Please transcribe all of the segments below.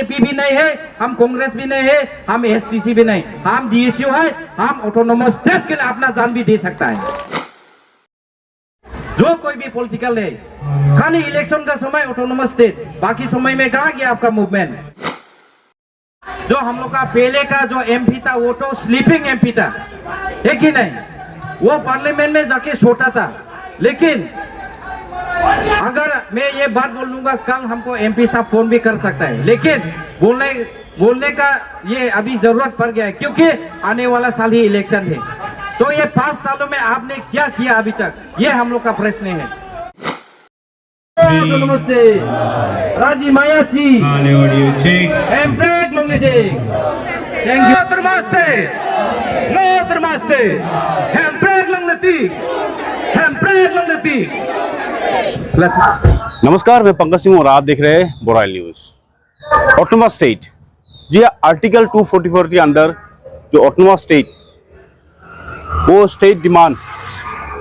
BJP भी नहीं है, हम कांग्रेस भी नहीं है, हम एसटीसी भी नहीं, हम डीएसयू है, हम ऑटोनोमस स्टेट के लिए अपना जान भी दे सकता है। जो कोई भी पॉलिटिकल है, खाली इलेक्शन का समय ऑटोनोमस स्टेट, बाकी समय में कहाँ गया आपका मूवमेंट? जो हम लोग का पहले का जो एमपी था वो तो स्लीपिंग एमपी था, है कि नहीं? वो पार्लियामेंट में जाके सोता था। लेकिन अगर मैं ये बात बोल लूंगा, कल हमको एमपी साहब फोन भी कर सकता है, लेकिन बोलने का ये अभी जरूरत पड़ गया है, क्योंकि आने वाला साल ही इलेक्शन है। तो ये 5 सालों में आपने क्या किया अभी तक, ये हम लोग का प्रश्न है। नमस्ते राजी माया सी थैंक यू। नमस्कार, मैं पंकज सिंह और आप देख रहे हैं बोराइल न्यूज। ऑटोनोमस स्टेट, जी आर्टिकल 244 के अंदर जो ऑटोनोमस स्टेट, वो स्टेट डिमांड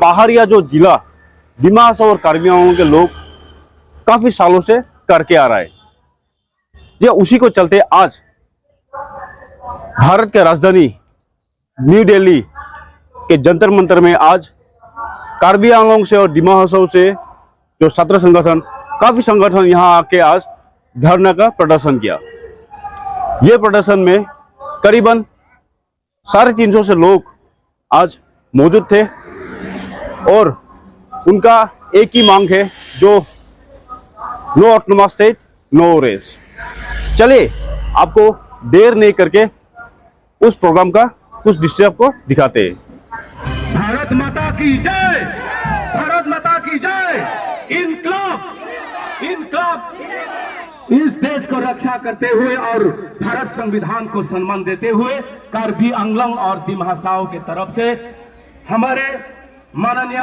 पहाड़िया जो जिला डिमा हसाओ और कार्बी आंगलों के लोग काफी सालों से करके आ रहा है। ये उसी को चलते आज भारत के राजधानी न्यू दिल्ली के जंतर मंतर में आज कार्बी आंगलों से और डिमा हसाओ से जो छात्र संगठन, काफी संगठन यहाँ आके आज धरना का प्रदर्शन किया। ये प्रदर्शन में करीबन 350 से लोग आज मौजूद थे और उनका एक ही मांग है, जो no autonomous state no race. चलिए आपको देर नहीं करके उस प्रोग्राम का कुछ दृश्य आपको दिखाते हैं। भारत माता की जय, भारत माता की जय। इनकलाब, इनकलाब। इस देश को रक्षा करते हुए और भारत संविधान को सम्मान देते हुए कार्बी आंगलों और दिमा हसाओ के तरफ से हमारे माननीय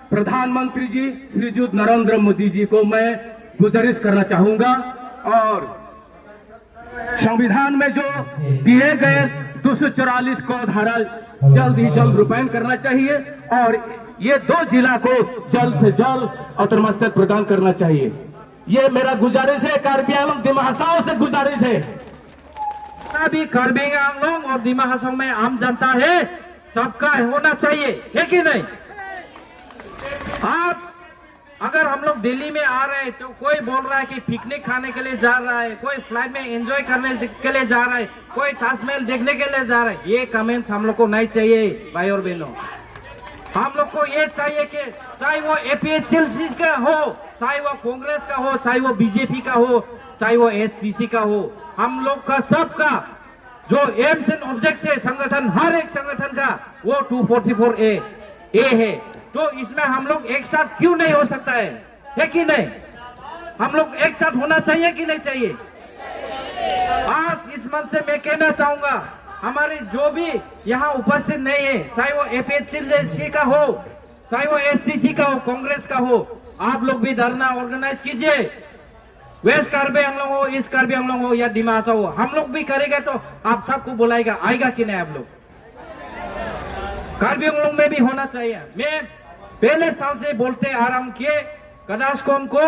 प्रधानमंत्री जी श्रीयुत नरेंद्र मोदी जी को मैं गुजारिश करना चाहूंगा, और संविधान में जो दिए गए 244 को धारा जल्द ही जल्द रूपायन करना चाहिए और ये 2 जिला को जल्द से जल्द ऑटोनोमस स्टेट प्रदान करना चाहिए। ये मेरा गुजारिश है, कार्बी आंगलों दिमा हसाओ से गुजारिश है। अभी कार्बी आंगलों और दिमा हसाओ में आम जनता है, सबका होना चाहिए, है कि नहीं? आप अगर हम लोग दिल्ली में आ रहे हैं तो कोई बोल रहा है कि पिकनिक खाने के लिए जा रहा है, कोई फ्लाइट में एंजॉय करने के लिए जा रहा है, कोई ताजमहल देखने के लिए जा रहा है। ये कमेंट्स हम लोग को नहीं चाहिए भाई और बहनों। हम लोग को ये चाहिए कि चाहे वो एपीएचएलसी का हो, चाहे वो कांग्रेस का हो, चाहे वो बीजेपी का हो, चाहे वो एसटीसी का हो, हम लोग का सबका जो एम्स एंड ऑब्जेक्ट्स है संगठन, हर एक संगठन का वो 244A है। तो इसमें हम लोग एक साथ क्यों नहीं हो सकता है कि नहीं? हम लोग एक साथ होना चाहिए कि नहीं चाहिए? आज इस मंच से मैं कहना चाहूंगा, हमारे जो भी यहाँ उपस्थित नहीं है, चाहे वो एपीएचएलसी का हो, चाहे वो एसटीसी का हो, कांग्रेस का हो, आप लोग भी धरना ऑर्गेनाइज कीजिए। वेस्ट कार्बी आंगलों हो, ईस्ट कार्बी आंगलों हो या दिमा हसाओ हो, हम लोग भी करेगा तो आप सबको बुलाएगा, आएगा कि नहीं? आप लोग कार्बी आंगलों में भी होना चाहिए। मैं पहले साल से बोलते आ रहा हूं कि कदास्कोम को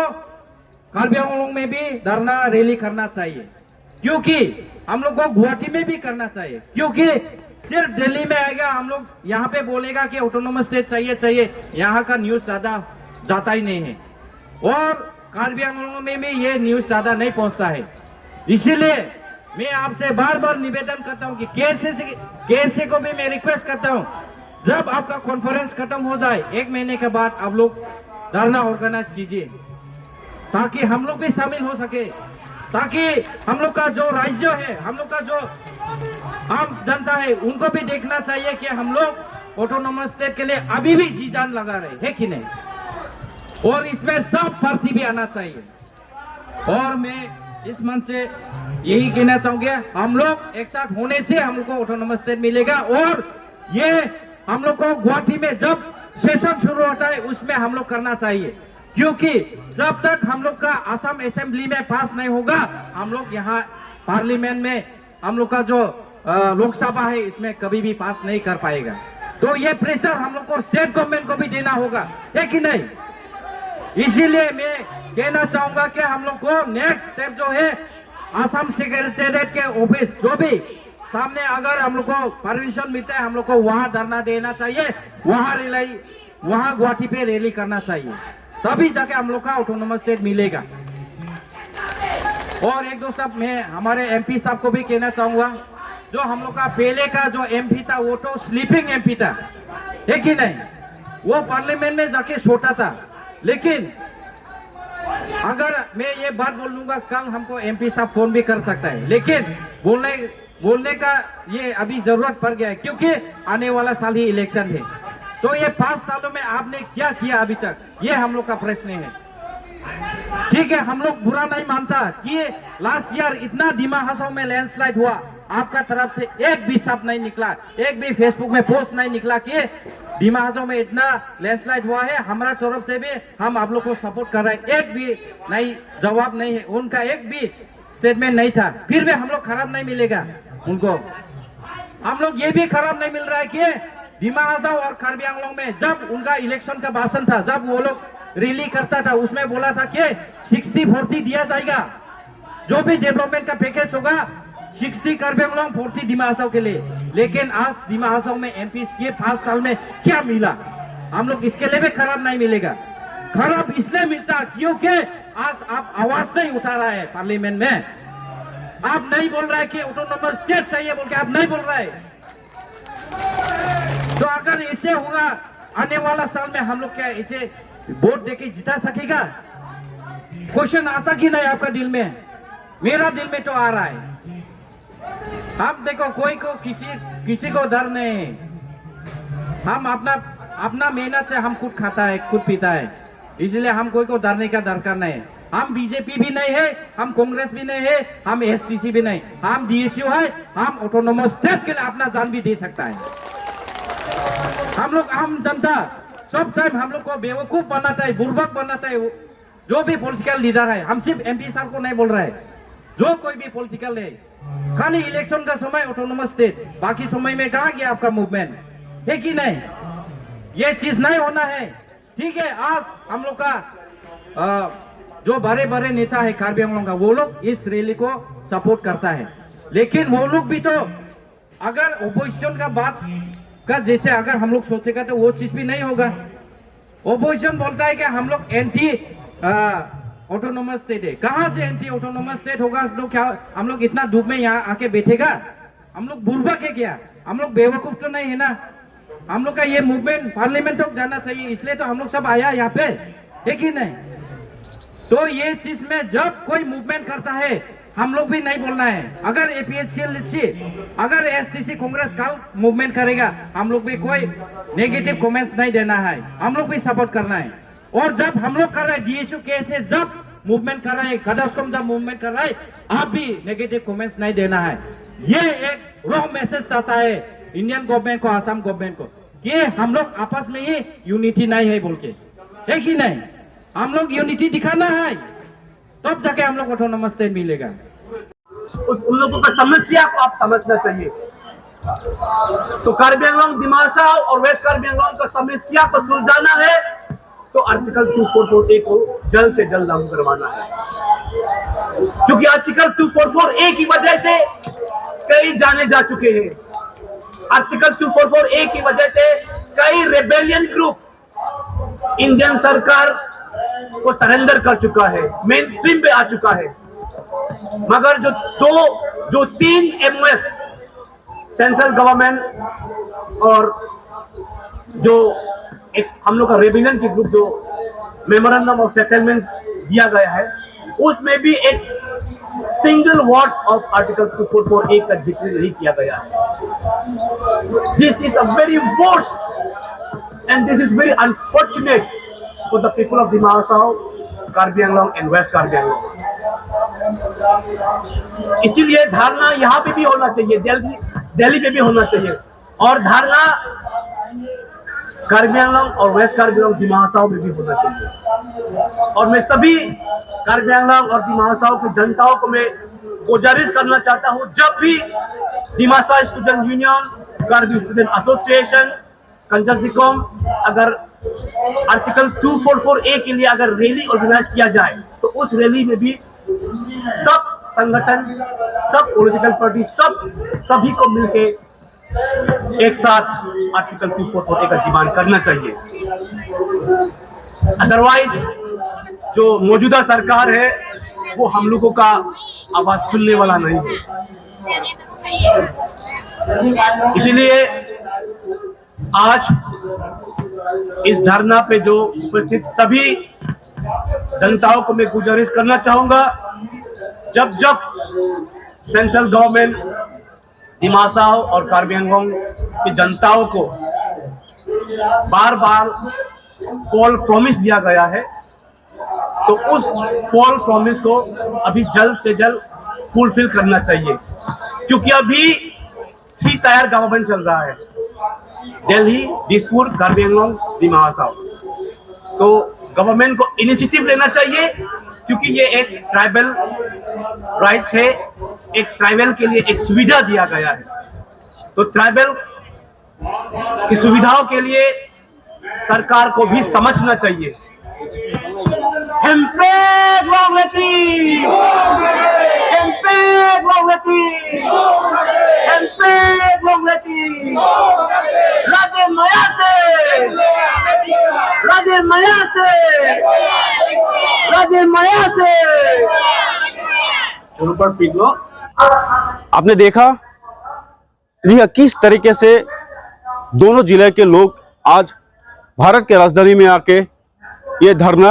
कार्बी आंगलों में भी धरना रैली करना चाहिए, क्योंकि हम लोग को गुवाहाटी में भी करना चाहिए, क्योंकि सिर्फ दिल्ली में आएगा, हम लोग यहाँ पे बोलेगा कि ऑटोनोमस स्टेट चाहिए चाहिए, यहाँ का न्यूज ज्यादा जाता ही नहीं है और कार्बी आंगलों में भी ये न्यूज ज्यादा नहीं पहुंचता है। इसीलिए मैं आपसे बार बार निवेदन करता हूं कि केएससी को भी मैं रिक्वेस्ट करता हूं, जब आपका कॉन्फ्रेंस खत्म हो जाए 1 महीने के बाद आप लोग धरना ऑर्गेनाइज कीजिए, ताकि हम लोग भी शामिल हो सके, ताकि हम लोग का जो राज्य है, हम लोग का जो आम जनता है, उनको भी देखना चाहिए कि हम लोग ऑटोनोमस स्टेट के लिए अभी भी जी जान लगा रहे हैं कि नहीं, और इसमें सब पार्टी भी आना चाहिए। और मैं इस मन से यही कहना चाहूंगा, हम लोग एक साथ होने से हम लोग को ऑटोनोमस स्टेट मिलेगा, और ये हम लोग को गुवाहाटी में जब सेशन शुरू होता है उसमें हम लोग करना चाहिए, क्योंकि जब तक हम लोग का असम असेंबली में पास नहीं होगा, हम लोग यहाँ पार्लियामेंट में हम लोग का जो लोकसभा है इसमें कभी भी पास नहीं कर पाएगा। तो ये प्रेशर हम लोग को स्टेट गवर्नमेंट को भी देना होगा, है कि नहीं? इसीलिए मैं कहना चाहूंगा कि हम लोग को नेक्स्ट स्टेप जो है आसाम सेक्रेटेरिएट के ऑफिस जो भी सामने अगर हम लोग को परमिशन मिलता है हम लोग को वहां धरना देना चाहिए, वहां गुवाहाटी पे रैली करना चाहिए, तभी जाके हम लोग का ऑटोनोमस स्टेट मिलेगा। और एक दो सब मैं हमारे एमपी साहब को भी कहना चाहूंगा, जो हम लोग का पहले का जो एमपी था वो तो स्लीपिंग एमपी था, है कि नहीं? वो पार्लियामेंट में जाके सोता था। लेकिन अगर मैं ये बात बोल दूंगा, कल हमको एमपी साहब फोन भी कर सकता है, लेकिन बोलने का ये अभी जरूरत पड़ गया है, क्योंकि आने वाला साल ही इलेक्शन है। तो ये 5 सालों में आपने क्या किया अभी तक, ये हम लोग का प्रश्न है। ठीक है, हम लोग बुरा नहीं मानता कि लास्ट ईयर इतना डिमा हासाओ में लैंडस्लाइड हुआ, आपका तरफ से एक भी शब्द नहीं निकला, एक भी फेसबुक में पोस्ट नहीं निकला कि डिमा हासाओ में इतना लैंडस्लाइड हुआ है, हमारा तरफ से भी हम आप लोग को सपोर्ट कर रहे हैं। एक भी नहीं जवाब नहीं है, उनका एक भी स्टेटमेंट नहीं था। फिर भी हम लोग खराब नहीं मिलेगा उनको। हम लोग ये भी खराब नहीं मिल रहा है कि डिमा हासाओ और कार्बी आंगलोंग में जब उनका इलेक्शन का भाषण था, जब वो लोग रैली करता था, उसमें बोला था कि 60-40 दिया जाएगा, जो भी डेवलपमेंट का पैकेज होगा 60 कार्बी आंगलोंग 40 डिमा हासाओ के लिए। लेकिन आज डिमा हासाओ में एमपी के 5 साल में क्या मिला? हम लोग इसके लिए भी खराब नहीं मिलेगा। खराब इसलिए मिलता क्योंकि आज आप आवाज नहीं उठा रहा है पार्लियामेंट में, आप नहीं बोल रहा है कि ऑटोनोमस स्टेट चाहिए बोल के आप नहीं बोल रहा है। तो अगर ऐसे होगा आने वाला साल में हम लोग क्या इसे वोट देके जिता सकेगा? क्वेश्चन आता कि नहीं आपका दिल में? मेरा दिल में तो आ रहा है। हम देखो, कोई को किसी को डर नहीं, हम अपना मेहनत से हम खुद खाता है, खुद पीता है, इसलिए हम कोई को डरने का दरकार नहीं है। हम बीजेपी भी नहीं है, हम कांग्रेस भी नहीं है, हम एसटीसी भी नहीं, हम डीएसयू है। हम ऑटोनोमस स्टेट के लिए अपना जान भी दे सकता है। हम लोग आम जनता सब टाइम हम लोग को बेवकूफ बनाता है, बुर्बक बनाता है जो भी पॉलिटिकल लीडर है। हम सिर्फ एमपी साहब को नहीं बोल रहे हैं, जो कोई भी पॉलिटिकल है। खाली इलेक्शन का समय ऑटोनोमस स्टेट, बाकी समय में कहाँ गया आपका मूवमेंट, है कि नहीं? ये चीज नहीं होना है। ठीक है, आज हम लोग का जो बड़े बड़े नेता है कार्बी आंगलोंग का, वो लोग इस रैली को सपोर्ट करता है, लेकिन वो लोग भी तो अगर ओपोजिशन का बात का जैसे अगर हम लोग सोचेगा तो वो चीज भी नहीं होगा। ओपोजिशन बोलता है कि हम लोग एंटी ऑटोनोमस स्टेट है। कहां से एंटी ऑटोनोमस स्टेट होगा? तो क्या हम लोग इतना धूप में यहाँ आके बैठेगा? हम लोग बुर्बक है क्या? हम लोग बेवकूफ तो नहीं है ना? हम लोग का ये मूवमेंट पार्लियामेंट तक जाना चाहिए, इसलिए तो हम लोग सब आया यहाँ पे, है कि नहीं? तो ये चीज में जब कोई मूवमेंट करता है हम लोग भी नहीं बोलना है। अगर एपीएचसी अगर एसटीसी कांग्रेस कल मूवमेंट करेगा, हम लोग भी कोई नेगेटिव कमेंट्स नहीं देना है, हम लोग भी सपोर्ट करना है। और जब हम लोग कर रहे हैं डीएसयू कैसे जब मूवमेंट कर रहे हैं, कदास्कम जब मूवमेंट कर रहा है, आप भी नेगेटिव कमेंट्स नहीं देना है। ये एक रॉन्ग मैसेज आता है इंडियन गवर्नमेंट को, आसाम गवर्नमेंट को, कि हम लोग आपस में ही यूनिटी नहीं है बोल के, है कि नहीं? हम लोग यूनिटी दिखाना है, तब जाके हम लोग ऑटोनोमस स्टेट मिलेगा। उन लोगों का समस्या को आप समझना चाहिए। तो कार्बी आंगलोंग, डिमा हासाओ और वेस्ट कार्बी आंगलोंग का समस्या को सुलझाना है तो आर्टिकल 244A को जल्द से जल्द लागू करवाना है, क्योंकि आर्टिकल 244A की वजह से कई जाने जा चुके हैं। आर्टिकल 244A की वजह से कई रेबेलियन ग्रुप इंडियन सरकार को सरेंडर कर चुका है, मेन स्ट्रीम पे आ चुका है। मगर जो 3 MOS सेंट्रल गवर्नमेंट और जो हम लोग का रेबेलियन की ग्रुप जो मेमोरेंडम ऑफ सेटलमेंट दिया गया है, उसमें भी एक single words of article 244A का जिक्र नहीं किया गया है। This is a very worst and this is very unfortunate for the people of Dima Hasao, Karbi Anglong and west Karbi Anglong. इसीलिए धारणा यहाँ पे भी होना चाहिए, दिल्ली पे भी होना चाहिए, और धारणा कार्बी आंगलोंग और वेस्ट कार्बी आंगलोंग डिमा हासाओ में भी होना चाहिए। और मैं सभी कार्बी आंगलोंग और डिमा हासाओ की जनताओं को मैं गुजारिश करना चाहता हूँ, जब भी Dima Hasao student union, Karbi student association, कंजरदिकोम अगर आर्टिकल 244A के लिए अगर रैली ऑर्गेनाइज किया जाए तो उस रैली में भी सब संगठन, सब पॉलिटिकल पार्टी, सभी को मिलके एक साथ आर्टिकल 244 का डिमांड करना चाहिए। अदरवाइज जो मौजूदा सरकार है वो हम लोगों का आवाज सुनने वाला नहीं है। इसलिए आज इस धरना पे जो उपस्थित सभी जनताओं को मैं गुजारिश करना चाहूंगा, जब सेंट्रल गवर्नमेंट दिमासाव और कार्बी आंगलोंग की जनताओं को बार बार फॉल प्रॉमिस दिया गया है, तो उस फॉल प्रॉमिस को अभी जल्द से जल्द फुलफिल करना चाहिए, क्योंकि अभी 3 टायर गवर्नमेंट चल रहा है, दिल्ली, दिसपुर, कार्बी आंगलोंग, दिमा हासाओ। तो गवर्नमेंट को इनिशिएटिव लेना चाहिए, क्योंकि ये एक ट्राइबल राइट्स है, एक ट्राइबल के लिए एक सुविधा दिया गया है। तो ट्राइबल की सुविधाओं के लिए सरकार को भी समझना चाहिए। आपने देखा जी किस तरीके से दोनों जिले के लोग आज भारत के राजधानी में आके ये धरना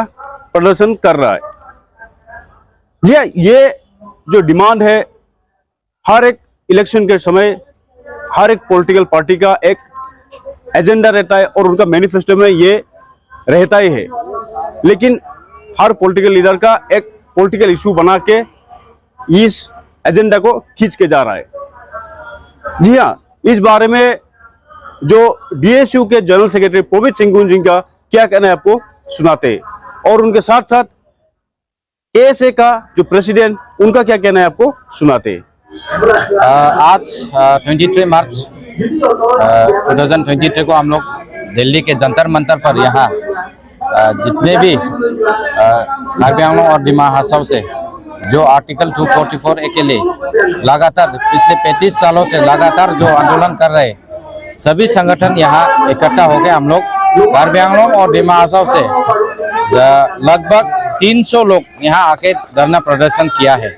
प्रदर्शन कर रहा है। जी हाँ, ये जो डिमांड है हर एक इलेक्शन के समय हर एक पॉलिटिकल पार्टी का एक एजेंडा रहता है और उनका मैनिफेस्टो में ये रहता ही है, लेकिन हर पॉलिटिकल लीडर का एक पॉलिटिकल इशू बना के इस एजेंडा को खींच के जा रहा है। जी हाँ, इस बारे में जो डीएसयू के जनरल सेक्रेटरी पवित्र सिंह जी का क्या कहना है आपको सुनाते हैं, और उनके साथ साथ एएसए का जो प्रेसिडेंट उनका क्या कहना है आपको सुनाते हैं। आज 23 मार्च 2023 को हम लोग दिल्ली के जंतर मंतर पर यहाँ जितने भी कार्बी आंगलोंग और दिमा हासाओ से जो आर्टिकल 244A के लिए लगातार पिछले 35 सालों से लगातार जो आंदोलन कर रहे सभी संगठन यहाँ इकट्ठा हो गए। हम लोग कार्बी आंगलोंग और दिमा हासाओ से लगभग 300 लोग यहाँ आके धरना प्रदर्शन किया है,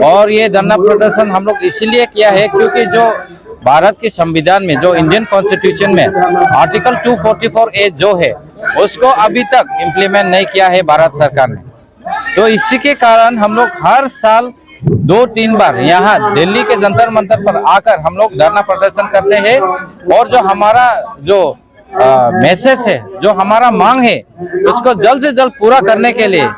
और ये धरना प्रदर्शन हम लोग इसलिए किया है क्योंकि जो भारत के संविधान में जो इंडियन कॉन्स्टिट्यूशन में आर्टिकल 244A जो है उसको अभी तक इम्प्लीमेंट नहीं किया है भारत सरकार ने। तो इसी के कारण हम लोग हर साल 2-3 बार यहाँ दिल्ली के जंतर मंतर पर आकर हम लोग धरना प्रदर्शन करते हैं, और जो हमारा जो मैसेज है, जो हमारा मांग है, उसको जल्द से जल्द पूरा करने के लिए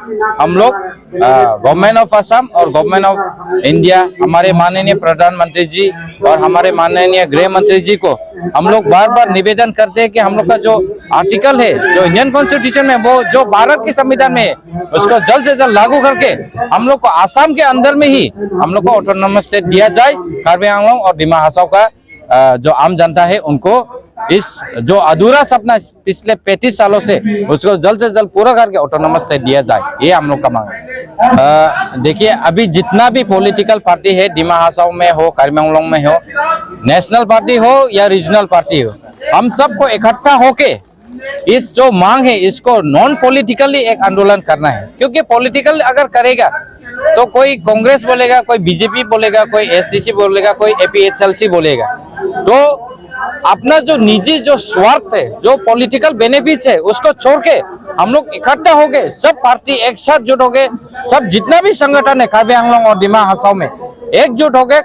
हम लोग गवर्नमेंट ऑफ असम और गवर्नमेंट ऑफ इंडिया, हमारे माननीय प्रधानमंत्री जी और हमारे माननीय गृह मंत्री जी को हम लोग बार बार निवेदन करते हैं कि हम लोग का जो आर्टिकल है जो इंडियन कॉन्स्टिट्यूशन में वो जो भारत के संविधान में है उसको जल्द से जल्द लागू करके हम लोग को आसाम के अंदर में ही हम लोग को ऑटोनोमस स्टेट दिया जाए। कार्बी आंगलोंग और दिमा हासाओ का जो आम जनता है उनको इस जो अधूरा सपना पिछले 35 सालों से उसको जल्द से जल्द पूरा करके ऑटोनोमस स्टेट दिया जाए, ये हम लोग का मांग है। देखिए, अभी जितना भी पॉलिटिकल पार्टी है दिमा हासाओ में हो, कार्बी आंगलोंग में हो, नेशनल पार्टी हो या रीजनल पार्टी हो, हम सबको इकट्ठा होके इस जो मांग है इसको नॉन पॉलिटिकली एक आंदोलन करना है। क्योंकि पॉलिटिकल अगर करेगा तो कोई कांग्रेस बोलेगा, कोई बीजेपी बोलेगा, कोई एसडीसी बोलेगा, कोई एपीएचएलसी बोलेगा, तो अपना जो निजी जो स्वार्थ है, जो पॉलिटिकल बेनिफिट्स है, उसको छोड़ के हम लोग इकट्ठा हो गए, सब पार्टी एक साथ जुट हो गए, सब जितना भी संगठन है कार्बी आंगलोंग और दिमा हासाओ में एकजुट हो गए।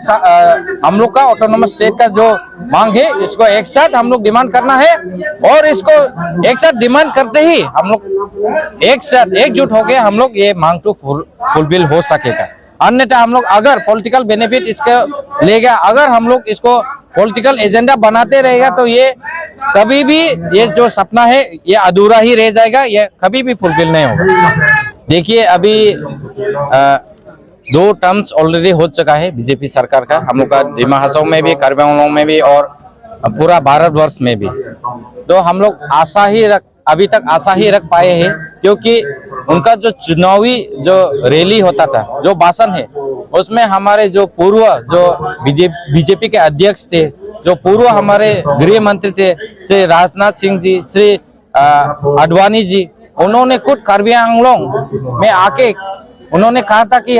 हम लोग का ऑटोनोमस स्टेट का जो मांग है इसको एक साथ हम लोग डिमांड करना है, और इसको एक साथ डिमांड करते ही हम लोग एक साथ एकजुट हो गए, हम लोग ये मांग तो फुलफिल हो सकेगा। अन्यथा हम लोग अगर पॉलिटिकल बेनिफिट इसको लेगा, अगर हम लोग इसको पॉलिटिकल एजेंडा बनाते रहेगा तो ये कभी भी ये जो सपना है ये अधूरा ही रह जाएगा, ये कभी भी फुलफिल नहीं होगा। देखिए, अभी 2 टर्म्स ऑलरेडी हो चुका है बीजेपी सरकार का, हम लोग का दिमा हासाओ में भी, कार्बी आंगलोंग में भी और पूरा भारतवर्ष में भी। तो हम लोग अभी तक आशा ही रख पाए हैं, क्योंकि उनका जो चुनावी जो रैली होता था, जो भाषण है, उसमें हमारे जो पूर्व जो बीजेपी के अध्यक्ष थे, जो पूर्व हमारे गृह मंत्री थे श्री राजनाथ सिंह जी, श्री आडवाणी जी, उन्होंने खुद कार्बी आंगलोंग में आके उन्होंने कहा था कि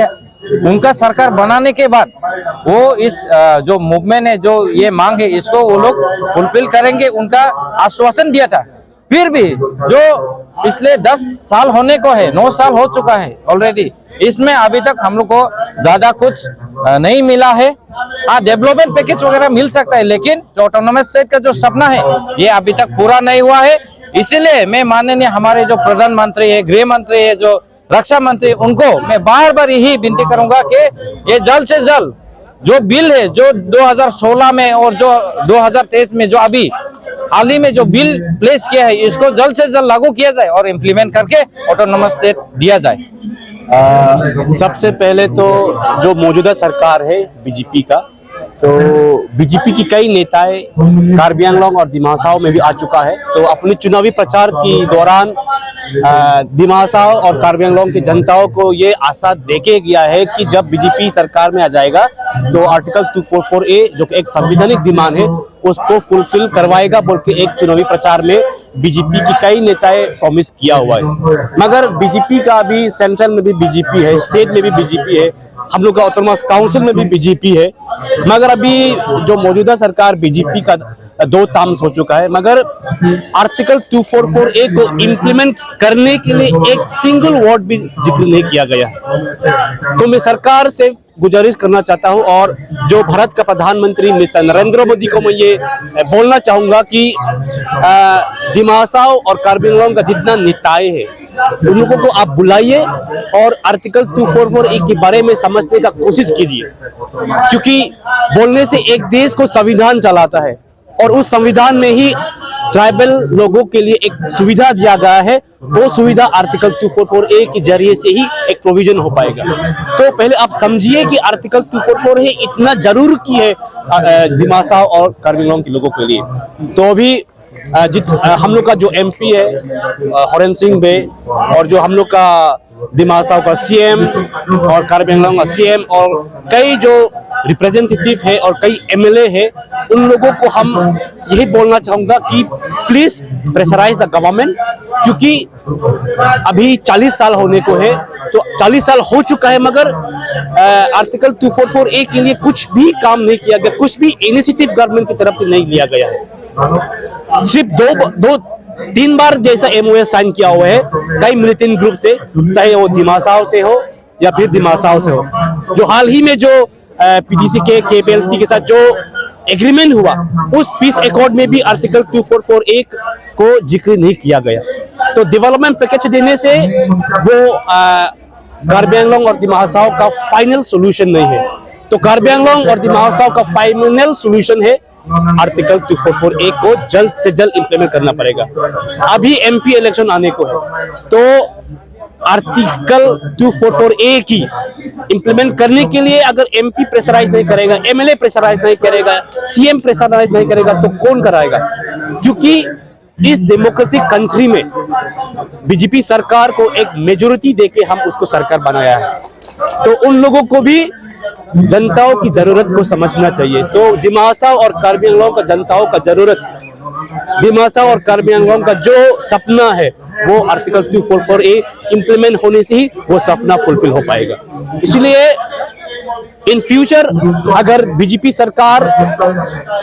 उनका सरकार बनाने के बाद वो इस जो मूवमेंट है, जो ये मांग है, इसको वो लोग फुलफिल करेंगे, उनका आश्वासन दिया था। फिर भी जो पिछले 10 साल होने को है, 9 साल हो चुका है ऑलरेडी, इसमें अभी तक हम लोग को ज्यादा कुछ नहीं मिला है। हाँ, डेवलपमेंट पैकेज वगैरह मिल सकता है, लेकिन जो ऑटोनोमस स्टेट का जो सपना है ये अभी तक पूरा नहीं हुआ है। इसीलिए मैं माननीय हमारे जो प्रधानमंत्री है, गृह मंत्री है, जो रक्षा मंत्री, उनको मैं बार बार यही विनती करूंगा कि ये जल्द से जल्द जो बिल है, जो 2016 में और जो 2023 में जो अभी हाल ही में जो बिल प्लेस किया है, इसको जल्द से जल्द लागू किया जाए और इम्प्लीमेंट करके ऑटोनोमस स्टेट दिया जाए। सबसे पहले तो जो मौजूदा सरकार है बीजेपी का, तो बीजेपी की कई नेताएं कार्बी आंगलोंग और दिमा हासाओ में भी आ चुका है। तो अपने चुनावी प्रचार के दौरान दिमा हासाओ और कार्बी आंगलोंग की जनताओं को ये आशा देके गया है कि जब बीजेपी सरकार में आ जाएगा तो आर्टिकल 244A जो एक संवैधानिक डिमांड है उसको फुलफिल करवाएगा बोल के एक चुनावी प्रचार में बीजेपी की कई नेताएं प्रॉमिस किया हुआ है। मगर बीजेपी का अभी सेंट्रल में भी बीजेपी है, स्टेट में भी बीजेपी है, हम लोग का ऑटोनोमस काउंसिल में भी बीजेपी है, मगर अभी जो मौजूदा सरकार बीजेपी का 2 टर्म्स हो चुका है, मगर आर्टिकल 244A को इम्प्लीमेंट करने के लिए एक सिंगल वर्ड भी जिक्र नहीं किया गया है। तो मैं सरकार से गुजारिश करना चाहता हूं और जो भारत का प्रधानमंत्री मिस्टर नरेंद्र मोदी को मैं ये बोलना चाहूंगा कि दिमा हासाओ और कार्बी आंगलोंग का जितना नेताएं हैं उन लोगों को आप बुलाइए और आर्टिकल 244A के बारे में समझने का कोशिश कीजिए, क्योंकि बोलने से एक देश को संविधान चलाता है और उस संविधान में ही ट्राइबल लोगों के लिए एक सुविधा दिया गया है। वो सुविधा आर्टिकल 244A के जरिए से ही एक प्रोविजन हो पाएगा। तो पहले आप समझिए कि आर्टिकल 244A इतना जरूर की है दिमा हासाओ और कार्बी आंगलोंग के लोगों के लिए। तो अभी हम लोग का जो MP है हरेन सिंह बे, और जो हम लोग का दिमा हासाओ का CM और कार्बी आंगलोंग का CM और कई जो रिप्रेजेंटेटिव है और कई MLA है, उन लोगों को हम यही बोलना चाहूंगा कि प्लीज प्रेशराइज द गवर्नमेंट, क्योंकि अभी 40 साल होने को है। तो 40 साल हो चुका है मगर आर्टिकल 244A के लिए कुछ भी काम नहीं किया गया, कुछ भी इनिशिएटिव गवर्नमेंट की तरफ से नहीं लिया गया है। सिर्फ 2-3 बार जैसा MOS साइन किया हुआ है कई मिलिटेंट ग्रुप से, चाहे वो दिमा हासाओ से हो या फिर दिमा हासाओ से हो। जो हाल ही में जो PDC के KPLT के साथ जो एग्रीमेंट हुआ, उस पीस एकॉर्ड में भी आर्टिकल 244A को जिक्र नहीं किया गया। तो डेवलपमेंट पैकेज देने से वो कार्बी आंगलोंग और दिमा हासाओ का फाइनल सोल्यूशन नहीं है। तो कार्बी आंगलोंग और दिमा हासाओ का फाइनल सोल्यूशन है आर्टिकल 244A को जल्द से जल्द इंप्लीमेंट करना पड़ेगा। अभी MP इलेक्शन आने को है, तो आर्टिकल 244A की इंप्लीमेंट करने के लिए अगर MP प्रेशराइज नहीं करेगा, MLA प्रेशराइज नहीं करेगा, CM प्रेशराइज नहीं करेगा, तो कौन कराएगा? क्योंकि इस डेमोक्रेटिक कंट्री में बीजेपी सरकार को एक मेजोरिटी देके हम उसको सरकार बनाया है। तो उन लोगों को भी जनताओं की जरूरत को समझना चाहिए। तो दिमा हासाओ और कार्बी आंगलोंग का जनताओं का जरूरत, दिमा हासाओ और कार्बी आंगलोंग का जो सपना है वो आर्टिकल 244A इंप्लीमेंट होने से ही वो सपना फुलफिल हो पाएगा। इसलिए इन फ्यूचर अगर बीजेपी सरकार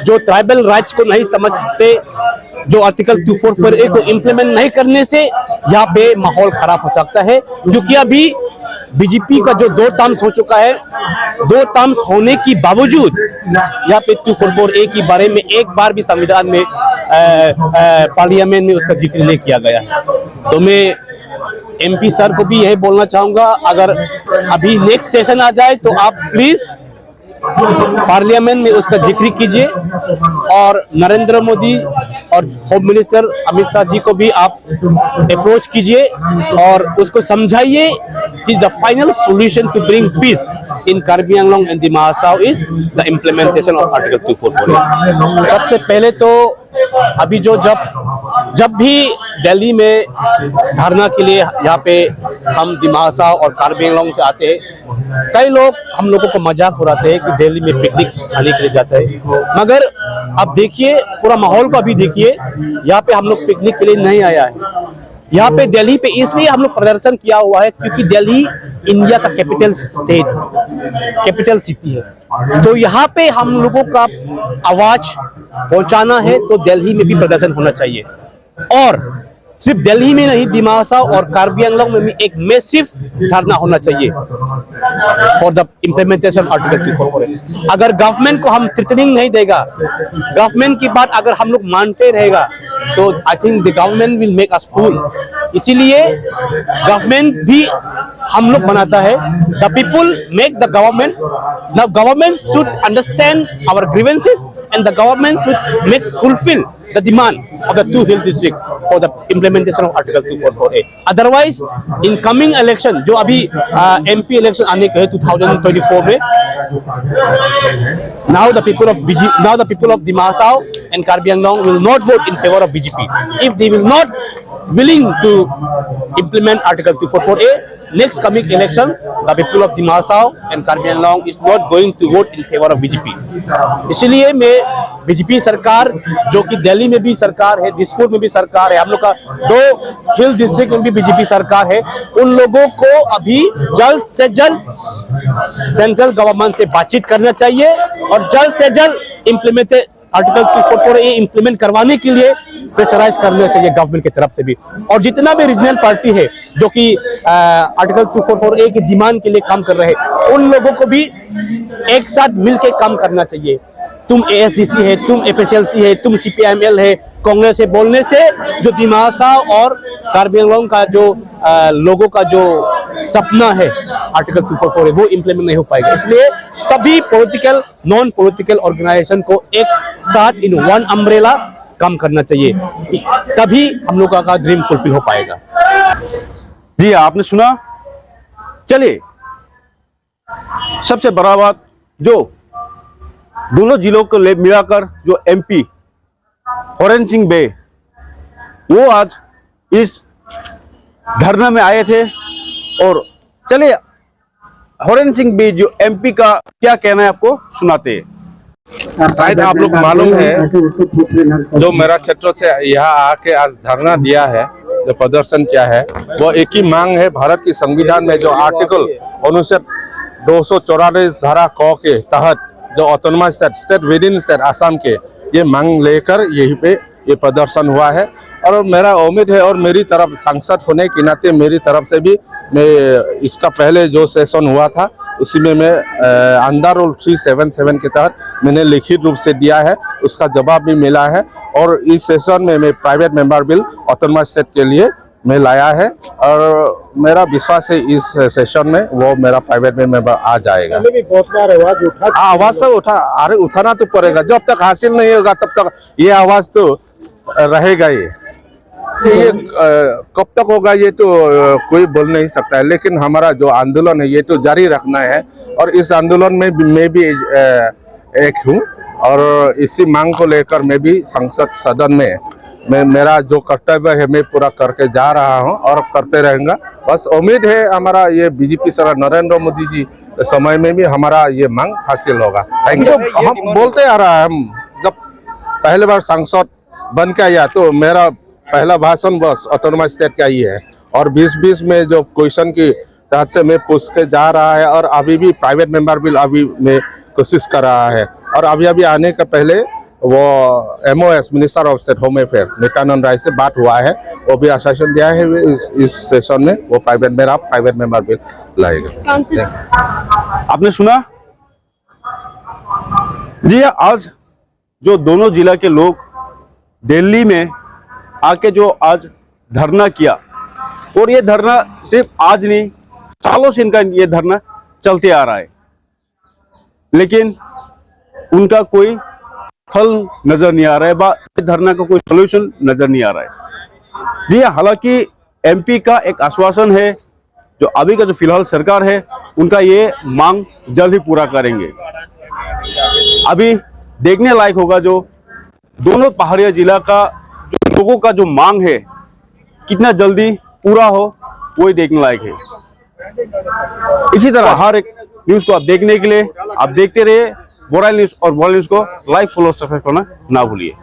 जो ट्राइबल राइट्स को नहीं समझते, जो आर्टिकल 244A को इंप्लीमेंट नहीं करने से यहाँ पे माहौल खराब हो सकता है। क्योंकि अभी बीजेपी का जो 2 टर्म्स हो चुका है, 2 टर्म्स होने की बावजूद यहाँ पे 244A के बारे में एक बार भी संविधान में पार्लियामेंट में उसका जिक्र नहीं किया गया है। तो मैं MP सर को भी यही बोलना चाहूंगा, अगर अभी नेक्स्ट सेशन आ जाए तो आप प्लीज पार्लियामेंट में उसका जिक्र कीजिए और नरेंद्र मोदी और होम मिनिस्टर अमित शाह जी को भी आप अप्रोच कीजिए और उसको समझाइए कि the final solution to bring peace in Karbi Anglong and Dima Hasao is the implementation of article 244A। सबसे पहले तो अभी जो जब जब भी दिल्ली में धरना के लिए यहाँ पे हम दिमासा और कार्बी आंगलोंग से आते हैं, कई लोग हम लोगों को मजाक उड़ाते हैं कि दिल्ली में पिकनिक खाने के लिए जाते हैं, मगर अब देखिए पूरा माहौल को अभी देखिए, यहाँ पे हम लोग पिकनिक के लिए नहीं आया है। यहाँ पे दिल्ली पे इसलिए हम लोग प्रदर्शन किया हुआ है क्योंकि दिल्ली इंडिया का कैपिटल स्टेट है, कैपिटल सिटी है। तो यहाँ पे हम लोगों का आवाज पहुंचाना है तो दिल्ली में भी प्रदर्शन होना चाहिए, और सिर्फ दिल्ली में नहीं, दिमासा और कार्बी आंगलोंग में भी एक मैसिव धरना होना चाहिए फॉर द इम्प्लीमेंटेशन आर्टिकल 244। अगर गवर्नमेंट को हम थ्रेटनिंग नहीं देगा, गवर्नमेंट की बात अगर हम लोग मानते रहेगा, तो I think the government will make us fool. इसीलिए गवर्नमेंट भी हम लोग बनाता है, the people make the government. Now government should understand our grievances and the government should make fulfill the demand of the two hill district for the implementation of article 244A. Otherwise in coming election जो अभी MP election आने के 2024 में, now the people of Dimasao and Karbi Anglong will not vote in favor of BJP if they will not willing to implement article 244A. Next coming election, the people of Dimasao and Karbi Anglong is not going to vote in favor of BJP. इसलिए मैं BJP सरकार, जो कि दिल्ली में भी सरकार है, दिसपुर में भी सरकार है, हम लोग का 2 हिल डिस्ट्रिक्ट में भी बीजेपी सरकार है, उन लोगों को अभी जल्द से जल्द सेंट्रल गवर्नमेंट से बातचीत करना चाहिए और जल्द से जल्द इम्प्लीमेंटेड आर्टिकल 244A इम्प्लीमेंट करवाने के लिए प्रेशराइज करना चाहिए गवर्नमेंट की तरफ से भी। और जितना भी रीजनल पार्टी है जो कि आर्टिकल 244A की डिमांड के लिए काम कर रहे हैं, उन लोगों को भी एक साथ मिलकर काम करना चाहिए। तुम ASDC है, तुम FSLC है, तुम CPIML है, कांग्रेस है, बोलने से जो दिमासा और कार्बी आंगलोंग का जो लोगों का जो सपना है आर्टिकल 244 वो इम्प्लीमेंट नहीं हो पाएगा। इसलिए सभी पॉलिटिकल, नॉन पॉलिटिकल ऑर्गेनाइजेशन को एक साथ इन वन अम्ब्रेला काम करना चाहिए, तभी हम लोगों का ड्रीम फुलफिल हो पाएगा। जी आपने सुना। चलिए, सबसे बड़ा बात, जो दोनों जिलों को मिलाकर जो MP हॉरेन सिंह बे वो आज इस धरना में आए थे, और चलिए हॉरेन सिंह बे जो MP का क्या कहना है आपको सुनाते हैं। शायद आप लोग मालूम है, जो मेरा क्षेत्र से यहाँ आके आज धरना दिया है, जो प्रदर्शन किया है, वो एक ही मांग है। भारत की संविधान में जो आर्टिकल अनुच्छेद 244 धारा क के तहत जो autonomous state with in state Assam के ये मांग लेकर यहीं पे ये प्रदर्शन हुआ है। और मेरा उम्मीद है, और मेरी तरफ सांसद होने के नाते मेरी तरफ से भी मैं इसका पहले जो सेशन हुआ था उसी में मैं अंडर रूल 377 के तहत मैंने लिखित रूप से दिया है, उसका जवाब भी मिला है। और इस सेशन में मैं private member bill autonomous state के लिए मैं लाया है, और मेरा विश्वास है इस सेशन में वो मेरा प्राइवेट मेंबर आ जाएगा। भी बहुत बार आवाज उठा, आवाज तो उठाना तो पड़ेगा, जब तक हासिल नहीं होगा तब तक ये आवाज तो रहेगा। ये कब तक होगा ये तो कोई बोल नहीं सकता है, लेकिन हमारा जो आंदोलन है ये तो जारी रखना है। और इस आंदोलन में मैं भी एक हूँ, और इसी मांग को लेकर मैं भी संसद सदन में मेरा जो कर्तव्य है मैं पूरा करके जा रहा हूं और करते रहेंगे। बस उम्मीद है हमारा ये बीजेपी सरकार नरेंद्र मोदी जी समय में भी हमारा ये मांग हासिल होगा। Thank you. हम बोलते आ रहा है, हम जब पहली बार सांसद बन के आया तो मेरा पहला भाषण बस ऑटोनोमस स्टेट का ही है, और 2020 में जो क्वेश्चन की तहत से मैं पूछ के जा रहा है, और अभी भी प्राइवेट मेंबर बिल अभी मैं कोशिश कर रहा है। और अभी आने के पहले वो MOS minister of state home affair Nityanand Rai से बात हुआ है, वो भी आश्वासन दिया है इस सेशन में वो प्राइवेट मेंबर बिल लाएगा। आपने सुना जी। आज जो दोनों जिला के लोग दिल्ली में आके जो आज धरना किया, और ये धरना सिर्फ आज नहीं, सालों से इनका ये धरना चलते आ रहा है, लेकिन उनका कोई फल नजर नहीं आ रहा है, धरना का कोई सॉल्यूशन नजर नहीं आ रहा है। जी हालांकि MP का एक आश्वासन है, जो अभी का जो फिलहाल सरकार है उनका ये मांग जल्द ही पूरा करेंगे। अभी देखने लायक होगा जो दोनों पहाड़िया जिला का जो लोगों का जो मांग है कितना जल्दी पूरा हो वही देखने लायक है। इसी तरह हर एक न्यूज को आप देखने के लिए आप देखते रहिए बोराइल न्यूज, और बोराइल न्यूज को लाइव फॉलो सब्सक्राइब करना ना भूलिए।